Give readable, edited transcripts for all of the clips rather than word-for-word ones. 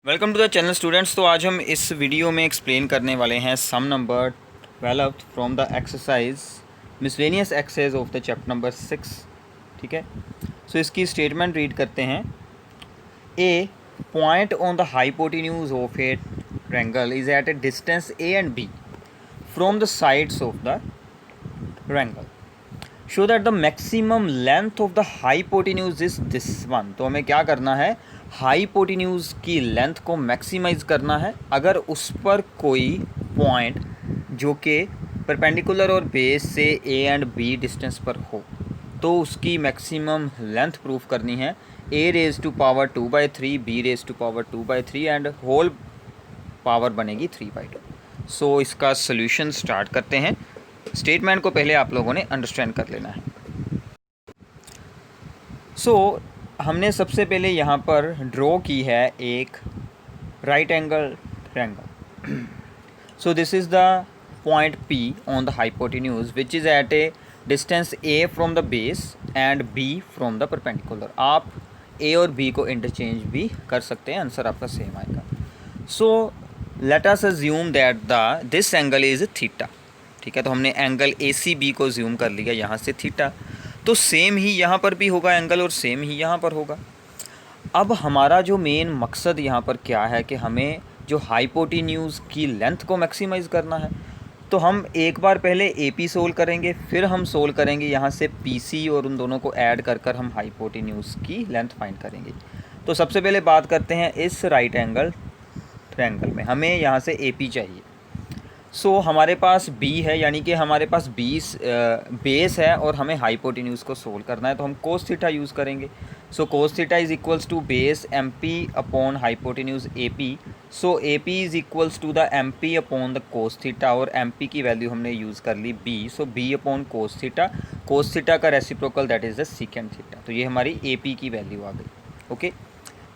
Welcome to the channel students. तो आज हम इस वीडियो में एक्सप्लेन करने वाले हैं sum number 12 from the exercise miscellaneous exercise of the chapter number 6। ठीक है, सो इसकी स्टेटमेंट रीड करते हैं। A point on the hypotenuse of a triangle is at a distance a and b from the sides of the triangle show that the maximum length of the hypotenuse is this one. तो हमें क्या करना है, hypotenuse की length को maximise करना है। अगर उस पर कोई पॉइंट जो कि परपेंडिकुलर और बेस से ए एंड बी डिस्टेंस पर हो तो उसकी मैक्सिमम लेंथ प्रूफ करनी है। A raise to power 2/3, b raise to power 2/3 and whole power बनेगी 3/2। सो इसका सोल्यूशन स्टार्ट करते हैं। स्टेटमेंट को पहले आप लोगों ने अंडरस्टैंड कर लेना है। सो हमने सबसे पहले यहाँ पर ड्रॉ की है एक right angle triangle. So this is the point P on the hypotenuse which is at a distance A from the base and B from the perpendicular. आप A और B को इंटरचेंज भी कर सकते हैं, आंसर आपका सेम आएगा। So let us assume that this angle is theta. ठीक है, तो हमने एंगल ACB को ज्यूम कर लिया यहाँ से थीटा, तो सेम ही यहाँ पर भी होगा एंगल और सेम ही यहाँ पर होगा। अब हमारा जो मेन मकसद यहाँ पर क्या है कि हमें जो हाइपोटेन्यूज़ की लेंथ को मैक्सिमाइज़ करना है। तो हम एक बार पहले AP सोल्व करेंगे, फिर हम सोल्व करेंगे यहाँ से PC और उन दोनों को ऐड कर कर हम हाइपोटेन्यूज़ की लेंथ फाइंड करेंगे। तो सबसे पहले बात करते हैं इस राइट एंगल ट्रायंगल में हमें यहाँ से AP चाहिए। सो हमारे पास B है, यानी कि हमारे पास बेस है और हमें हाइपोटेन्यूज़ को सोल्व करना है, तो हम कोस थीटा यूज़ करेंगे। So cos theta is equals to base MP upon hypotenuse AP। So AP is equals to the MP upon the cos theta, और MP की वैल्यू हमने यूज़ कर ली B। So B upon cos theta का reciprocal that is the secant theta. तो ये हमारी AP की वैल्यू आ गई। ओके,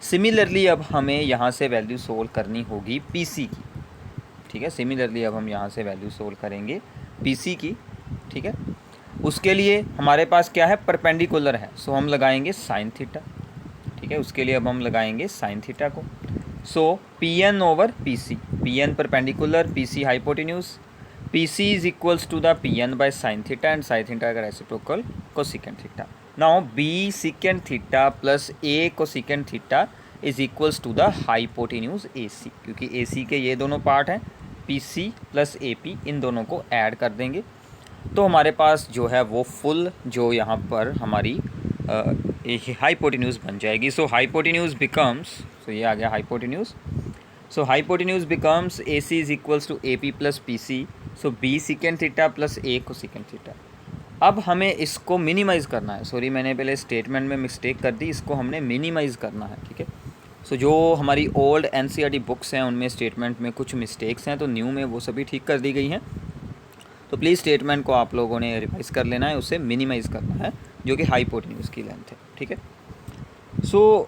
सिमिलरली अब हमें यहाँ से वैल्यू सोल्व करनी होगी PC की। ठीक है, सिमिलरली अब हम यहाँ से वैल्यू सोल्व करेंगे PC की। ठीक है, उसके लिए हमारे पास क्या है, परपेंडिकुलर है, सो हम लगाएंगे साइन थीटा। ठीक है, उसके लिए अब हम लगाएंगे साइन थीटा को। So PN over PC, PN perpendicular, PC hypotenuse, PC is equals to the PN by sine theta and sine theta का reciprocal cosecant theta. Now B secant theta plus A cosecant theta is equals to the hypotenuse AC, क्योंकि AC के ये दोनों part हैं, PC plus AP, इन दोनों को add कर देंगे तो हमारे पास जो है वो फुल जो यहाँ पर हमारी हाइपोटेन्यूज़ बन जाएगी। सो हाइपोटेन्यूज़ बिकम्स, सो ये आ गया hypotenuse. So hypotenuse becomes AC is equals to AP plus PC। So B secant theta plus A cosecant theta. अब हमें इसको मिनिमाइज़ करना है। सॉरी, मैंने पहले स्टेटमेंट में मिस्टेक कर दी, इसको हमने मिनिमाइज़ करना है। ठीक है, सो जो हमारी ओल्ड NCERT बुक्स हैं उनमें स्टेटमेंट में कुछ मिस्टेक्स हैं, तो न्यू में वो सभी ठीक कर दी गई हैं। तो प्लीज़ स्टेटमेंट को आप लोगों ने रिवाइज़ कर लेना है, उसे मिनिमाइज़ करना है, जो कि हाइपोटेन्यूज़ की लेंथ है। ठीक है, सो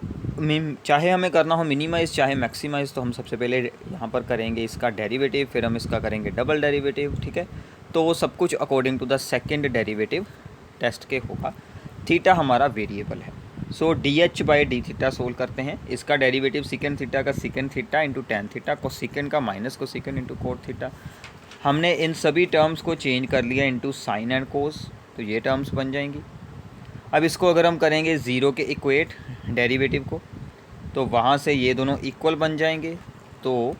चाहे हमें करना हो मिनिमाइज़ चाहे मैक्सिमाइज़, तो हम सबसे पहले यहाँ पर करेंगे इसका डेरिवेटिव, फिर हम इसका करेंगे डबल डेरिवेटिव। ठीक है, तो वो सब कुछ according to the second derivative test के होगा। थीटा हमारा वेरिएबल है, so DH by D theta solve करते हैं। इसका डेरिवेटिव सेकेंड थीटा का secant theta into tan theta, cosecant का minus cosecant into cot theta. हमने इन सभी टर्म्स को चेंज कर लिया इंटू साइन एंड कोस, तो ये टर्म्स बन जाएंगी। अब इसको अगर हम करेंगे ज़ीरो के इक्वेट डेरिवेटिव को, तो वहाँ से ये दोनों इक्वल बन जाएंगे। तो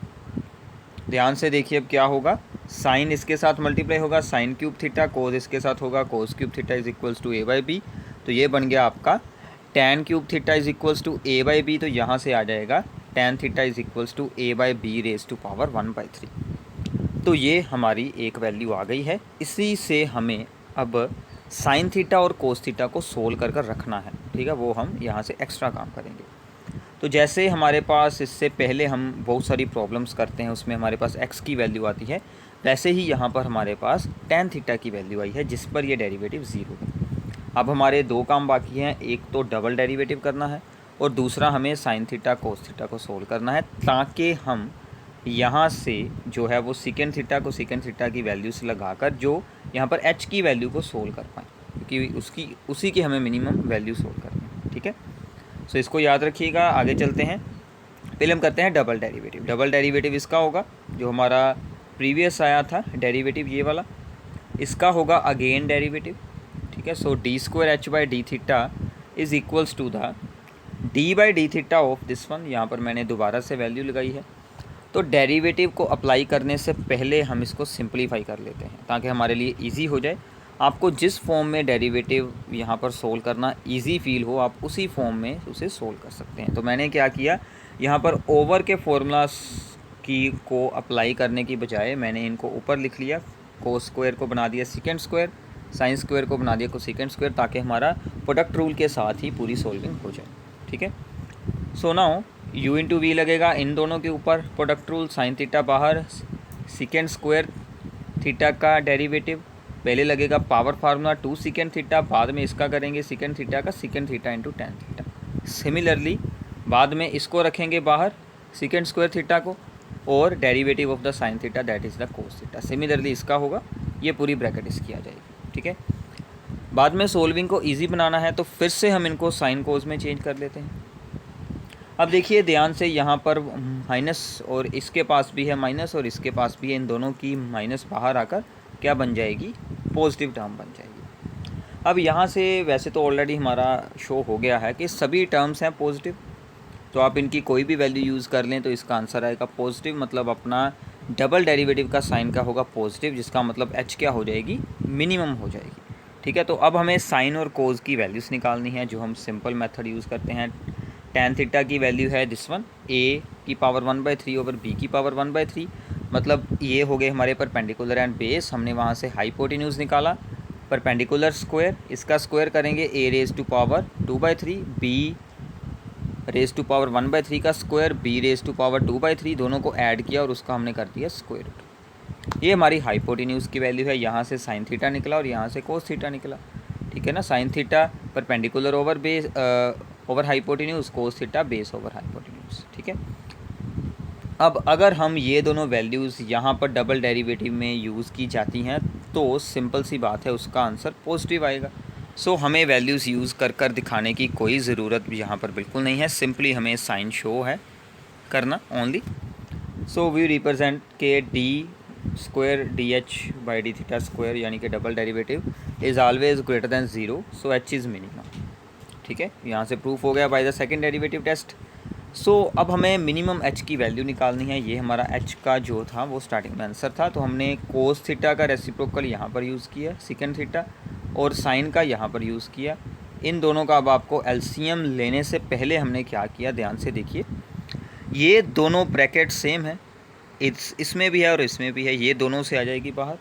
ध्यान से देखिए अब क्या होगा, साइन इसके साथ मल्टीप्लाई होगा साइन क्यूब थीटा, कोस इसके साथ होगा cos cube theta is equals to A by B. तो ये बन गया आपका tan cube theta is equals to A by B. तो यहाँ से आ जाएगा tan theta is equals to A by B raise to power 1/3। तो ये हमारी एक वैल्यू आ गई है। इसी से हमें अब साइन थीटा और कोस थीटा को सोल्व कर कर रखना है। ठीक है, वो हम यहाँ से एक्स्ट्रा काम करेंगे। तो जैसे हमारे पास इससे पहले हम बहुत सारी प्रॉब्लम्स करते हैं, उसमें हमारे पास x की वैल्यू आती है, वैसे ही यहाँ पर हमारे पास tan थीटा की वैल्यू आई है, जिस पर ये डेरिवेटिव ज़ीरो है। अब हमारे दो काम बाकी हैं, एक तो डबल डेरिवेटिव करना है और दूसरा हमें साइन थीटा कोस थीटा को सोल्व करना है, ताकि हम यहाँ से जो है वो सेकेंड थीटा को सेकेंड थीटा की वैल्यू से लगाकर जो यहाँ पर h की वैल्यू को सोल्व कर पाएँ, क्योंकि उसी की हमें मिनिमम वैल्यू सोल्व करनी है। ठीक है, सो इसको याद रखिएगा। आगे चलते हैं। पहले हम करते हैं डबल डेरिवेटिव। डबल डेरिवेटिव इसका होगा जो हमारा प्रीवियस आया था डेरिवेटिव ये वाला, इसका होगा अगेन डेरिवेटिव, ठीक है। So D square H by D theta is equals to the D by D theta of this one. यहाँ पर मैंने दोबारा से वैल्यू लगाई है। तो डेरिवेटिव को अप्लाई करने से पहले हम इसको सिंप्लीफाई कर लेते हैं ताकि हमारे लिए इजी हो जाए। आपको जिस फॉर्म में डेरिवेटिव यहाँ पर सोल्व करना इजी फील हो, आप उसी फॉर्म में उसे सोल्व कर सकते हैं। तो मैंने क्या किया, यहाँ पर ओवर के फॉर्मूलास की को अप्लाई करने की बजाय मैंने इनको ऊपर लिख लिया। कोस स्क्वायर को बना दिया सेकेंड स्क्वायर, साइन स्क्वायर को बना दिया कोसेकेंड स्क्वायर, ताकि हमारा प्रोडक्ट रूल के साथ ही पूरी सोल्विंग हो जाए, ठीक है। So now u into V लगेगा इन दोनों के ऊपर, प्रोडक्ट रूल साइन थीटा बाहर, सेकेंड स्क्वायर थीटा का डेरिवेटिव पहले लगेगा पावर फार्मूला 2 सेकेंड थीटा, बाद में इसका करेंगे सेकेंड थीटा का secant theta into tan theta. Similarly बाद में इसको रखेंगे बाहर सेकेंड स्क्वायर थीटा को और derivative of the sine theta that is the cos theta. Similarly इसका होगा, ये पूरी ब्रैकेट इसकी आ जाएगी, ठीक है। बाद में सोल्विंग को इजी बनाना है तो फिर से हम इनको साइन कोस में चेंज कर लेते हैं। अब देखिए ध्यान से, यहाँ पर माइनस और इसके पास भी है माइनस और इसके पास भी है, इन दोनों की माइनस बाहर आकर क्या बन जाएगी, पॉजिटिव टर्म बन जाएगी। अब यहाँ से वैसे तो ऑलरेडी हमारा शो हो गया है कि सभी टर्म्स हैं पॉजिटिव, तो आप इनकी कोई भी वैल्यू यूज़ कर लें तो इसका आंसर आएगा पॉजिटिव। मतलब अपना डबल डेरिवेटिव का साइन का होगा पॉजिटिव, जिसका मतलब एच क्या हो जाएगी, मिनिमम हो जाएगी, ठीक है। तो अब हमें साइन और कोज की वैल्यूज़ निकालनी है, जो हम सिंपल मेथड यूज़ करते हैं। टेन थीटा की वैल्यू है दिस वन, ए की पावर 1/3 ओवर बी की पावर 1/3, मतलब ये हो गए हमारे परपेंडिकुलर एंड बेस। हमने वहाँ से हाइपोटेन्यूज निकाला, परपेंडिकुलर स्क्वायर, इसका स्क्वायर करेंगे a raise to power 2/3, b raise to power 1/3 का square, b raise to power 2/3, दोनों को ऐड किया और उसका हमने कर दिया स्क्वायर रूट। ये हमारी हाइपोटेन्यूज की वैल्यू है। यहाँ से साइन थीटा निकला और यहाँ से कोस थीटा निकला, ठीक है ना। Sine theta perpendicular over base over hypotenuse, cos theta base over hypotenuse, ठीक है। अब अगर हम ये दोनों वैल्यूज़ यहाँ पर डबल डेरिवेटिव में यूज़ की जाती हैं तो सिंपल सी बात है, उसका आंसर पॉजिटिव आएगा। सो हमें वैल्यूज़ यूज़ कर कर दिखाने की कोई ज़रूरत यहाँ पर बिल्कुल नहीं है, सिंपली हमें साइन शो है करना ओनली। सो वी रिप्रेजेंट के d square d h by D theta square यानी कि double derivative is always greater than zero, so h is minimum, ठीक है। यहाँ से प्रूफ हो गया by the second derivative test. So अब हमें मिनिमम एच की वैल्यू निकालनी है। ये हमारा एच का जो था वो स्टार्टिंग में आंसर था, तो हमने कोस थीटा का रेसिप्रोकल यहाँ पर यूज़ किया सेकेंड थीटा, और साइन का यहाँ पर यूज़ किया। इन दोनों का अब आपको एलसीएम लेने से पहले हमने क्या किया, ध्यान से देखिए, ये दोनों ब्रैकेट सेम है, इसमें भी है और इसमें भी है, ये दोनों से आ जाएगी बाहर।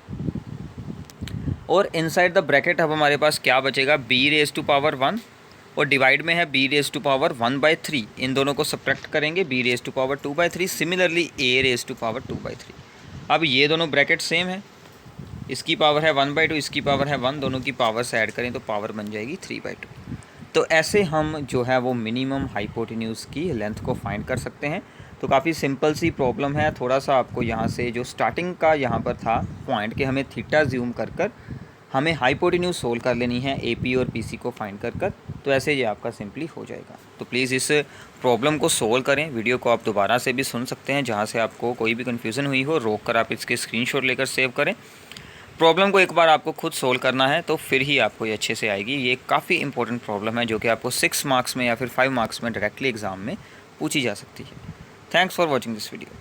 और इनसाइड द ब्रैकेट अब हमारे पास क्या बचेगा, बी रेज टू पावर 1 और डिवाइड में है बी रेज टू पावर 1/3। इन दोनों को सब्ट्रैक्ट करेंगे, B raise to power 2/3, similarly A raise to power 2/3। अब ये दोनों ब्रैकेट सेम है, इसकी पावर है 1/2, इसकी पावर है 1, दोनों की पावर से ऐड करें तो पावर बन जाएगी 3/2। तो ऐसे हम जो है वो मिनिमम हाइपोटेन्यूज की लेंथ को फाइंड कर सकते हैं। तो काफ़ी सिंपल सी प्रॉब्लम है। थोड़ा सा आपको यहाँ से जो स्टार्टिंग का यहाँ पर था पॉइंट के हमें थीटा ज्यूम कर हमें हाइपोटेन्यूज सोल्व कर लेनी है, एपी और पीसी को फाइंड कर तो ऐसे ये आपका सिंपली हो जाएगा। तो प्लीज़ इस प्रॉब्लम को सोल्व करें। वीडियो को आप दोबारा से भी सुन सकते हैं, जहाँ से आपको कोई भी कन्फ्यूज़न हुई हो रोक कर आप इसके स्क्रीनशॉट लेकर सेव करें। प्रॉब्लम को एक बार आपको खुद सोल्व करना है तो फिर ही आपको ये अच्छे से आएगी। ये काफ़ी इंपॉर्टेंट प्रॉब्लम है जो कि आपको 6 मार्क्स में या फिर 5 मार्क्स में डायरेक्टली एग्जाम में पूछी जा सकती है। Thanks for watching this video.